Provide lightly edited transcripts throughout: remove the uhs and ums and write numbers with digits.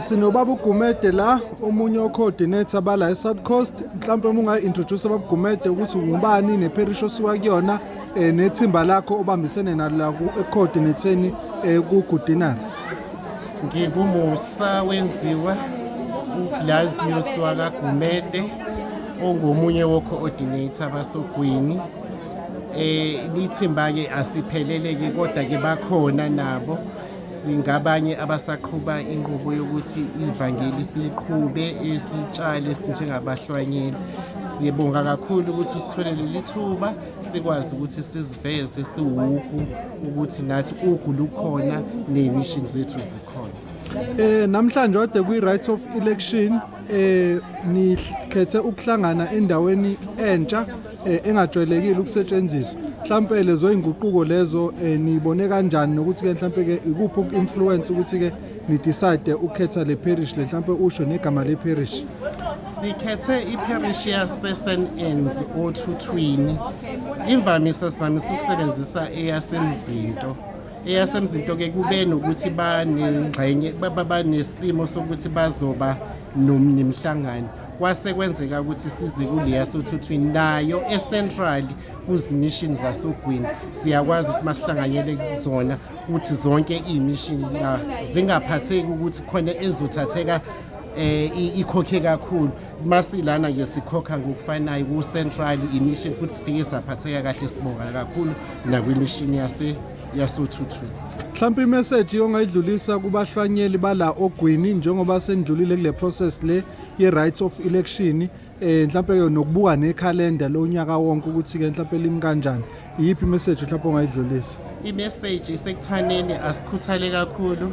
Sinobaba uGumede la omunye ocoordinator bala eSouth Coast. Mhlawumbe ungayi introduce baba uGumede ukuthi ungubani neparish osuka kuyona nethimba lakho obambisene nalo la ecoordinating kuGudinari. Ngingumusa wenziwa uBlaziyo Swaka Gumede ongomunye wo-coordinator basogwini. Lithimba ke asiphelele ke kodwa ke bakhona nabo singabanye abasaqhuba inqubo yokuthi ivangeli siqhube esitshale sinjengabahlwanyeli. Siyabonga kakhulu ukuthi sithole leli thuba sikwazi ukuthi siziveze siwugu ukuthi nathi ugu lukhona nemission zethu zikhona. Namhlanje ode kwi-right of election nikhethe ukuhlangana endaweni entsha engajwayelekile ukusetshenziswa. Mhlambe lezo inguquko lezo nibone kanjani nokuthi ke mhlambe ke ikuphi uku-influence ukuthi ke ni decide ukhetha le parish le mhlambe usho negama le parish. Sikhethe iparish yase-St Anne's oThuthwini. Imvamisa sivamisa ukusebenzisa eyasemzinto. Eyasemzinto ke kube nokuthi banengxenye banesimo sokuthi bazoba nomhlangano. Kwase kwenzeka ukuthi size kule yasoThuthwini nayo eCentral kuzimission zasogwini siyakwazi ukuthi masihlanganyele zona ukuthi zonke imission zingaphatheki ukuthi khona ezothatheka ikhokhe kakhulu masilana ke sikhokha ngokufanayo ku-Central imission futhi sifike saphatheka kahle sibonga kakhulu nakwimission yasoThuthwini. Mhlawumbe imessage ongayidlulisa kubahlwanyeli bala ogwini njengoba sendlulile kule process le ye-right of election mhlawumbe nokubuka nekhalenda lo nyaka wonke ukuthi ke mhlawumbe limi kanjani, iyiphi imessage mhlawumbe ongayidlulisa? Imessage isekuthaneni asikhuthale kakhulu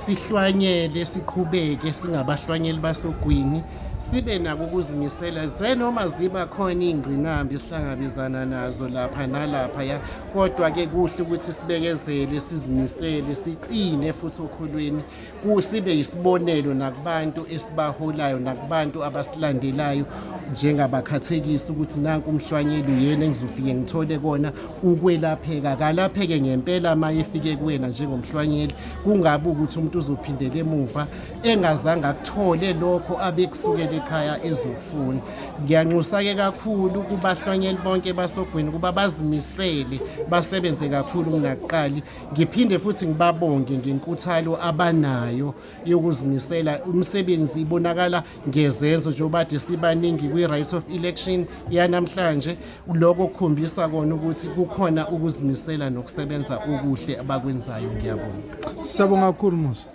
sihlwanyele siqhubeke singabahlwanyeli basogwini sibe nako ukuzimisela zenoma ziba khona ingqinamba esihlangabezana nazo lapha nalapha ya kodwa ke kuhle ukuthi sibekezele sizimisele siqine futhi okhulweni kusibe isibonelo nakubantu esibaholayo nakubantu abasilandelayo njengabakhathekisi ukuthi nanku umhlwanyeli uyena engizofike ngithole kona ukwelapheka kalapheke ngempela mayefike kuwena njengomhlwanyeli kungabe ukuthi umuntu uzophindela emuva engazange akuthole lokho abekusukela ekhaya ezokufuna. Ngiyanxusa ke kakhulu kubahlwanyeli bonke basogwini kuba bazimisele basebenze kakhulu kunakuqali. Ngiphinde futhi ngibabonge ngenkuthalo abanayo yokuzimisela. Umsebenzi ibonakala ngezenzo njengoba sibaningi kwi-right of election yanamhlanje lokho kukhombisa kona ukuthi kukhona ukuzimisela nokusebenza okuhle abakwenzayo. Ngiyabonga. Siyabonga kakhulu Musa.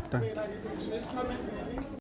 Thank you.